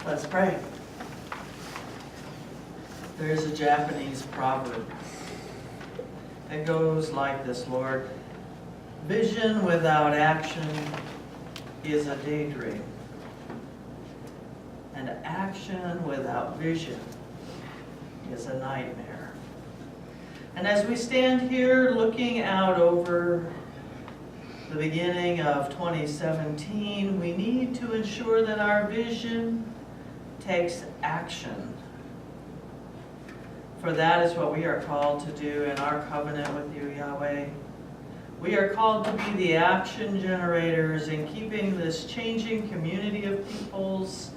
Let's pray. There's a Japanese proverb. It goes like this, Lord. Vision without action is a daydream. And action without vision is a nightmare. And as we stand here looking out over the beginning of 2017, we need to ensure that our vision takes action. For that is what we are called to do in our covenant with you, Yahweh. We are called to be the action generators in keeping this changing community of peoples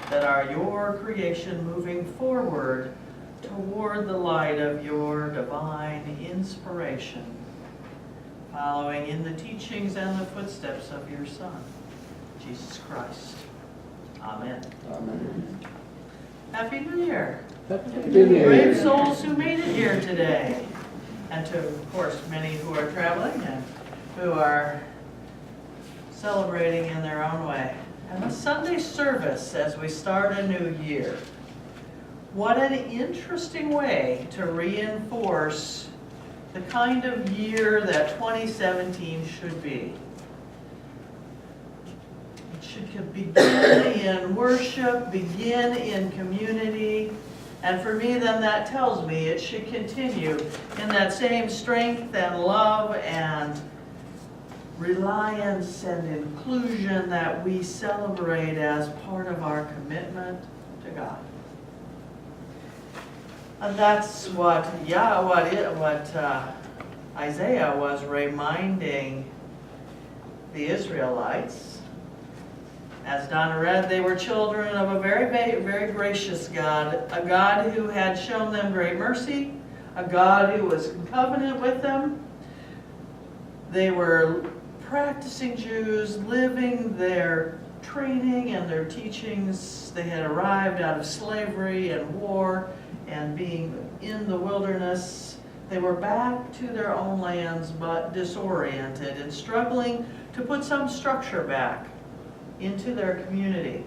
that are your creation moving forward toward the light of your divine inspiration, following in the teachings and the footsteps of your Son, Jesus Christ. Amen. Amen. Happy New Year. Happy New Year. Brave souls who made it here today. And to, of course, many who are traveling and who are celebrating in their own way. And a Sunday service as we start a new year. What an interesting way to reinforce the kind of year that 2017 should be. It should begin in worship, begin in community, and for me then that tells me it should continue in that same strength and love and reliance and inclusion that we celebrate as part of our commitment to God. And that's what Isaiah was reminding the Israelites. As Donna read, they were children of a very, very gracious God, a God who had shown them great mercy, a God who was in covenant with them. They were practicing Jews, living their training and their teachings. They had arrived out of slavery and war and being in the wilderness. They were back to their own lands but disoriented and struggling to put some structure back into their community.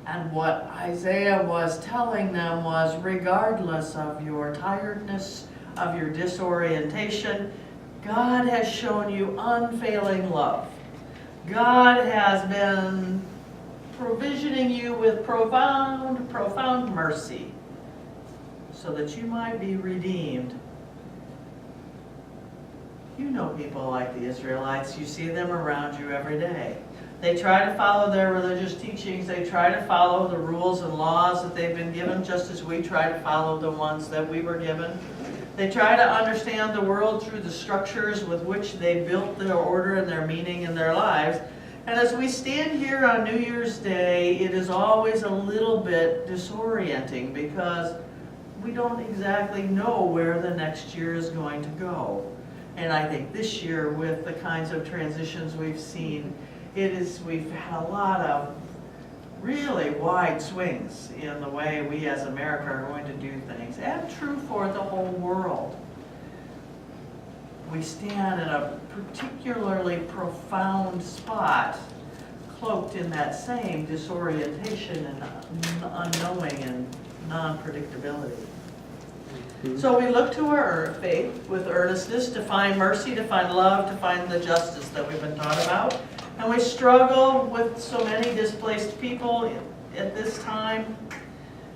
And what Isaiah was telling them was, regardless of your tiredness, of your disorientation, God has shown you unfailing love. God has been provisioning you with profound, profound mercy so that you might be redeemed. You know people like the Israelites. You see them around you every day. They try to follow their religious teachings. They try to follow the rules and laws that they've been given, just as we try to follow the ones that we were given. They try to understand the world through the structures with which they built their order and their meaning in their lives. And as we stand here on New Year's Day, it is always a little bit disorienting because we don't exactly know where the next year is going to go. And I think this year, with the kinds of transitions we've seen, we've had a lot of really wide swings in the way we as America are going to do things, and true for the whole world. We stand in a particularly profound spot, cloaked in that same disorientation and unknowing and non-predictability. So we look to our faith with earnestness to find mercy, to find love, to find the justice that we've been taught about. And we struggle with so many displaced people at this time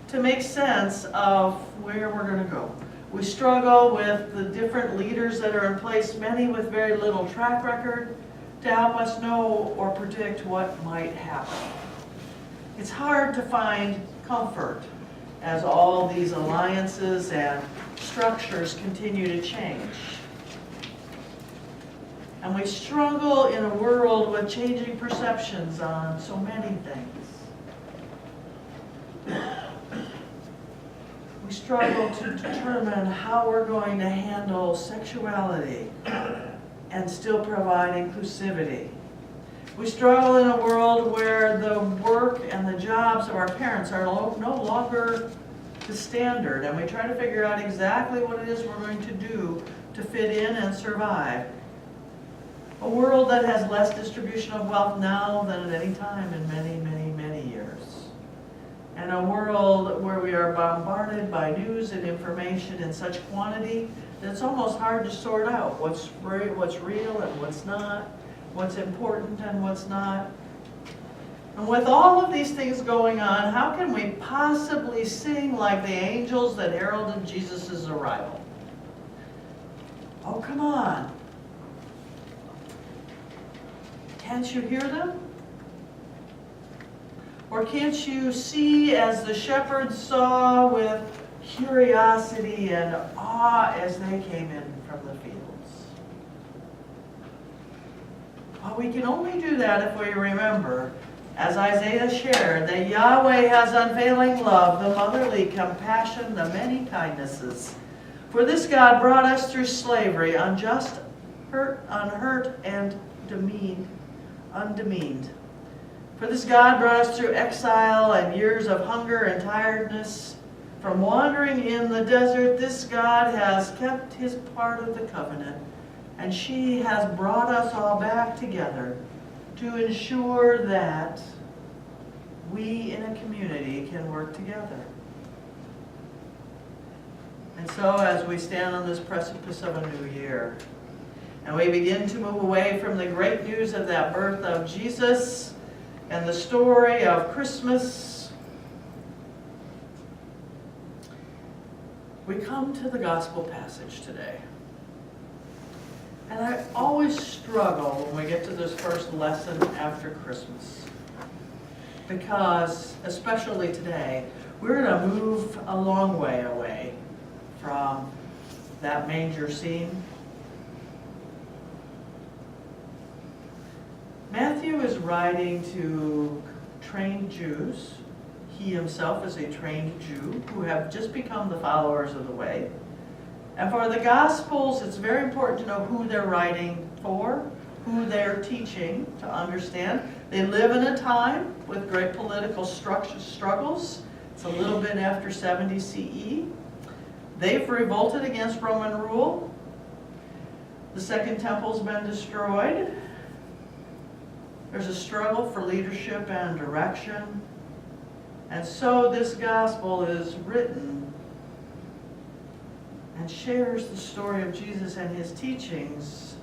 to make sense of where we're going to go. We struggle with the different leaders that are in place, many with very little track record, to help us know or predict what might happen. It's hard to find comfort as all these alliances and structures continue to change. And we struggle in a world with changing perceptions on so many things. We struggle to determine how we're going to handle sexuality and still provide inclusivity. We struggle in a world where the work and the jobs of our parents are no longer the standard, and we try to figure out exactly what it is we're going to do to fit in and survive. A world that has less distribution of wealth now than at any time in many, many, many In a world where we are bombarded by news and information in such quantity that it's almost hard to sort out what's real and what's not, what's important and what's not. And with all of these things going on, how can we possibly sing like the angels that heralded Jesus' arrival? Oh, come on. Can't you hear them? Or can't you see as the shepherds saw with curiosity and awe as they came in from the fields? Well, we can only do that if we remember, as Isaiah shared, that Yahweh has unfailing love, the motherly compassion, the many kindnesses. For this God brought us through slavery, unjust, unhurt, and undemeaned. For this God brought us through exile and years of hunger and tiredness. From wandering in the desert, this God has kept his part of the covenant, and she has brought us all back together to ensure that we in a community can work together. And so as we stand on this precipice of a new year, and we begin to move away from the great news of that birth of Jesus and the story of Christmas, we come to the gospel passage today. And I always struggle when we get to this first lesson after Christmas. Because, especially today, we're going to move a long way away from that manger scene. Matthew is writing to trained Jews. He himself is a trained Jew who have just become the followers of the way. And for the Gospels, it's very important to know who they're writing for, who they're teaching, to understand. They live in a time with great political struggles. It's a little bit after 70 CE. They've revolted against Roman rule. The Second Temple's been destroyed. There's a struggle for leadership and direction. And so this gospel is written and shares the story of Jesus and his teachings,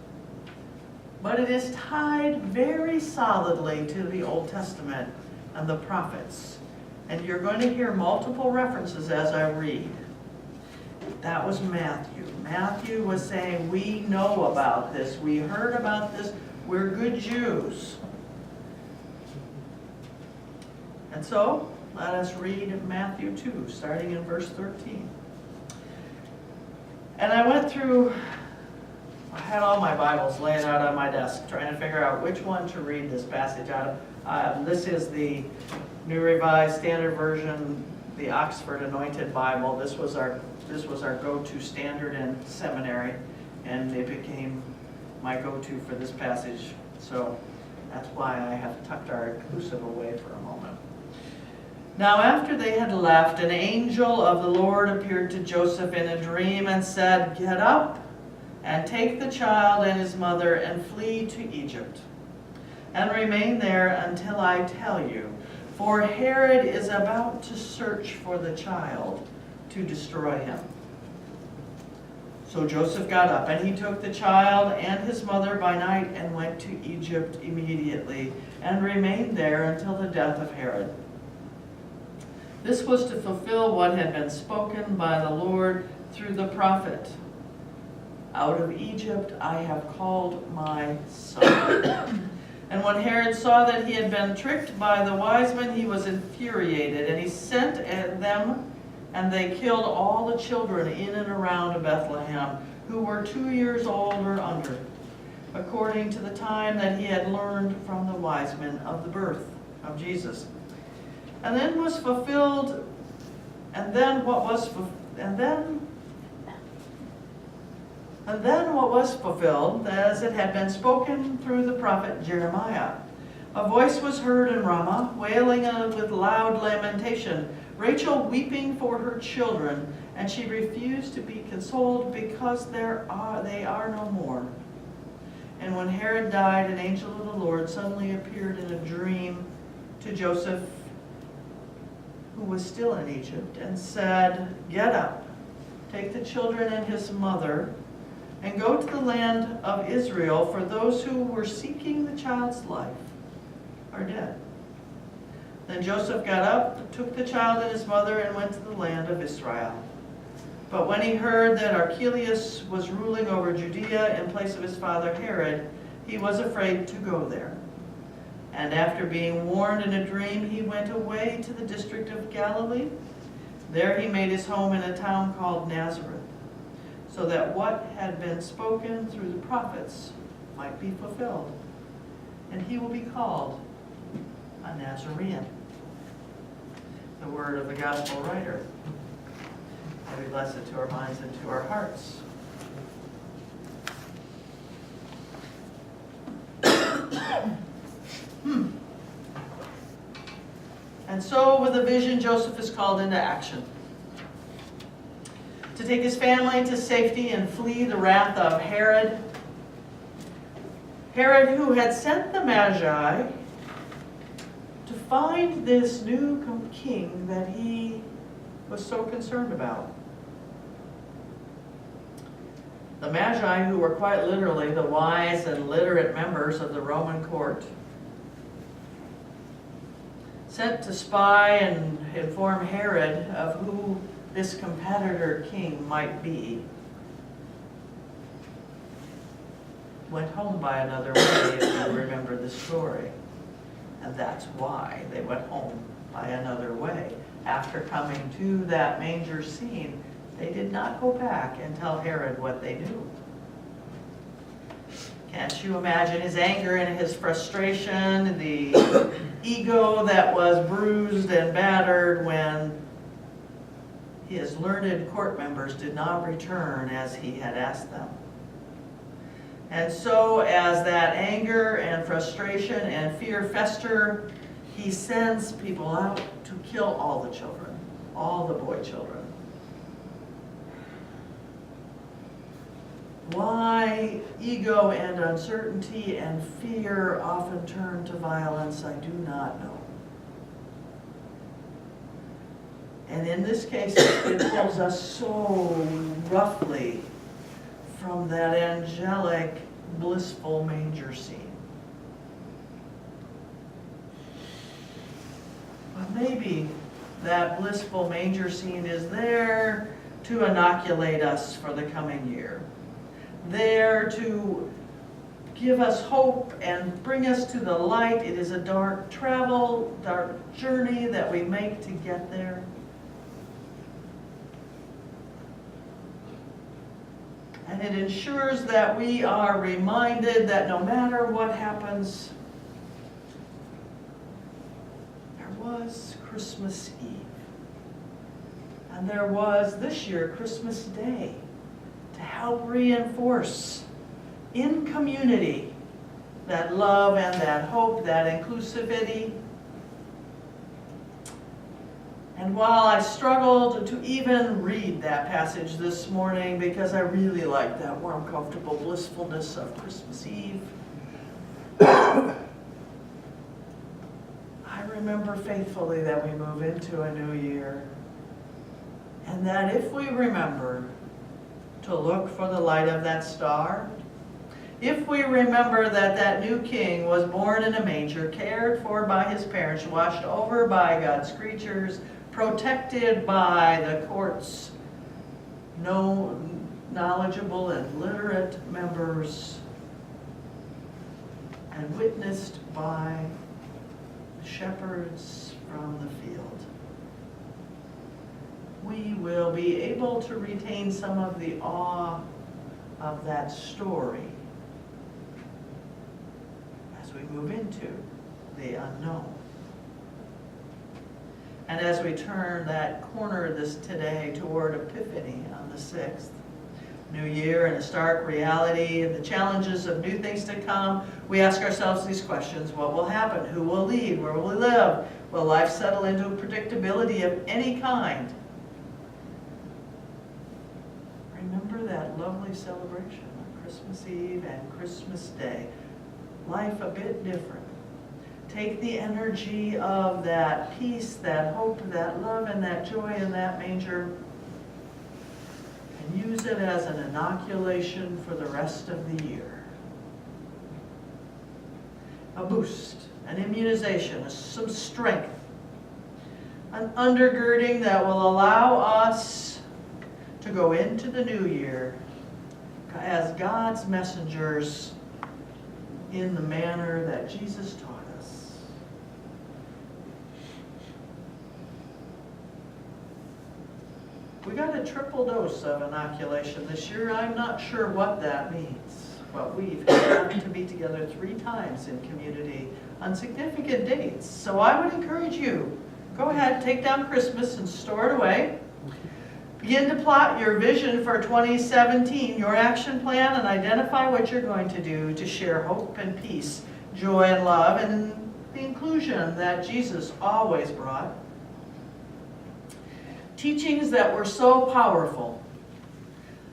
but it is tied very solidly to the Old Testament and the prophets. And you're going to hear multiple references as I read. That was Matthew. Matthew was saying, we know about this. We heard about this. We're good Jews. And so, let us read Matthew 2, starting in verse 13. And I went through, I had all my Bibles laid out on my desk, trying to figure out which one to read this passage out of. This is the New Revised Standard Version, the Oxford Anointed Bible. This was our go-to standard in seminary, and it became my go-to for this passage. So that's why I have tucked our inclusive away for a moment. Now after they had left, an angel of the Lord appeared to Joseph in a dream and said, "Get up and take the child and his mother and flee to Egypt, and remain there until I tell you, for Herod is about to search for the child to destroy him." So Joseph got up, and he took the child and his mother by night and went to Egypt immediately, and remained there until the death of Herod. This was to fulfill what had been spoken by the Lord through the prophet. "Out of Egypt I have called my son." And when Herod saw that he had been tricked by the wise men, he was infuriated, and he sent them, and they killed all the children in and around Bethlehem who were 2 years old or under, according to the time that he had learned from the wise men of the birth of Jesus. And then what was fulfilled, as it had been spoken through the prophet Jeremiah. A voice was heard in Ramah, wailing with loud lamentation, Rachel weeping for her children, and she refused to be consoled because they are no more. And when Herod died, an angel of the Lord suddenly appeared in a dream to Joseph, who who was still in Egypt, and said, "Get up, take the children and his mother, and go to the land of Israel, for those who were seeking the child's life are dead." Then Joseph got up, took the child and his mother, and went to the land of Israel. But when he heard that Archelaus was ruling over Judea in place of his father Herod, he was afraid to go there. And after being warned in a dream, he went away to the district of Galilee. There he made his home in a town called Nazareth, so that what had been spoken through the prophets might be fulfilled. And he will be called a Nazarene. The word of the gospel writer. May we bless it to our minds and to our hearts. And so, with a vision, Joseph is called into action. To take his family to safety and flee the wrath of Herod. Herod, who had sent the Magi to find this new king that he was so concerned about. The Magi, who were quite literally the wise and literate members of the Roman court, sent to spy and inform Herod of who this competitor king might be, went home by another way, if you remember the story. And that's why they went home by another way. After coming to that manger scene, they did not go back and tell Herod what they knew. Can't you imagine his anger and his frustration, the ego that was bruised and battered when his learned court members did not return as he had asked them? And so as that anger and frustration and fear fester, he sends people out to kill all the children, all the boy children. Why ego and uncertainty and fear often turn to violence, I do not know. And in this case, it pulls us so roughly from that angelic, blissful manger scene. But maybe that blissful manger scene is there to inoculate us for the coming year. There to give us hope and bring us to the light. It is a dark travel, dark journey that we make to get there. And it ensures that we are reminded that no matter what happens, there was Christmas Eve. And there was, this year, Christmas Day, to help reinforce in community that love and that hope, that inclusivity. And while I struggled to even read that passage this morning because I really like that warm, comfortable blissfulness of Christmas Eve, I remember faithfully that we move into a new year. And that if we remember to look for the light of that star, if we remember that that new king was born in a manger, cared for by his parents, watched over by God's creatures, protected by the court's knowledgeable and literate members, and witnessed by the shepherds from the field, we will be able to retain some of the awe of that story as we move into the unknown. And as we turn that corner today toward Epiphany on the 6th, New Year and a stark reality and the challenges of new things to come, we ask ourselves these questions. What will happen? Who will lead? Where will we live? Will life settle into predictability of any kind? Remember that lovely celebration on Christmas Eve and Christmas Day. Life a bit different. Take the energy of that peace, that hope, that love, and that joy in that manger and use it as an inoculation for the rest of the year. A boost, an immunization, some strength, an undergirding that will allow us to go into the new year as God's messengers in the manner that Jesus taught us. We got a triple dose of inoculation this year. I'm not sure what that means, but we've had to be together 3 times in community on significant dates. So I would encourage you, go ahead, take down Christmas and store it away. Begin to plot your vision for 2017, your action plan, and identify what you're going to do to share hope and peace, joy and love, and the inclusion that Jesus always brought. Teachings that were so powerful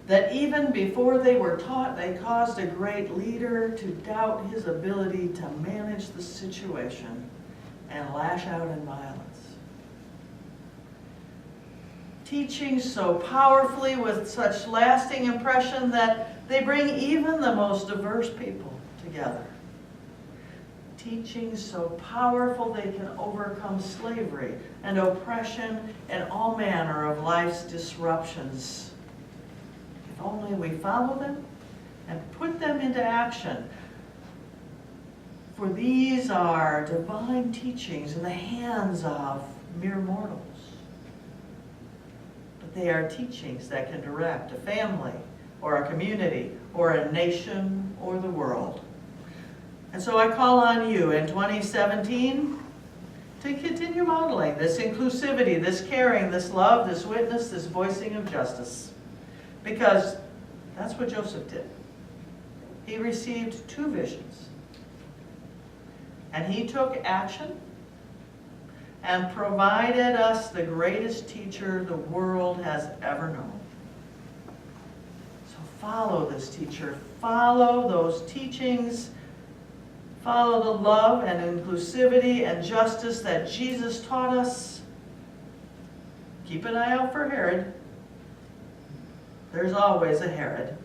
that even before they were taught, they caused a great leader to doubt his ability to manage the situation and lash out in violence. Teachings so powerfully with such lasting impression that they bring even the most diverse people together. Teachings so powerful they can overcome slavery and oppression and all manner of life's disruptions. If only we follow them and put them into action. For these are divine teachings in the hands of mere mortals. But they are teachings that can direct a family or a community or a nation or the world. And so I call on you in 2017 to continue modeling this inclusivity, this caring, this love, this witness, this voicing of justice. Because that's what Joseph did. He received 2 visions. And he took action and provided us the greatest teacher the world has ever known. So follow this teacher. Follow those teachings. Follow the love and inclusivity and justice that Jesus taught us. Keep an eye out for Herod. There's always a Herod.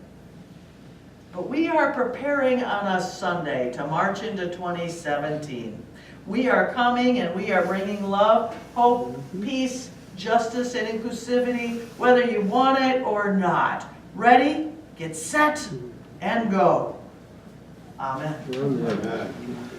But we are preparing on a Sunday to march into 2017. We are coming and we are bringing love, hope, peace, justice, and inclusivity, whether you want it or not. Ready, get set, and go. Amen. Amen.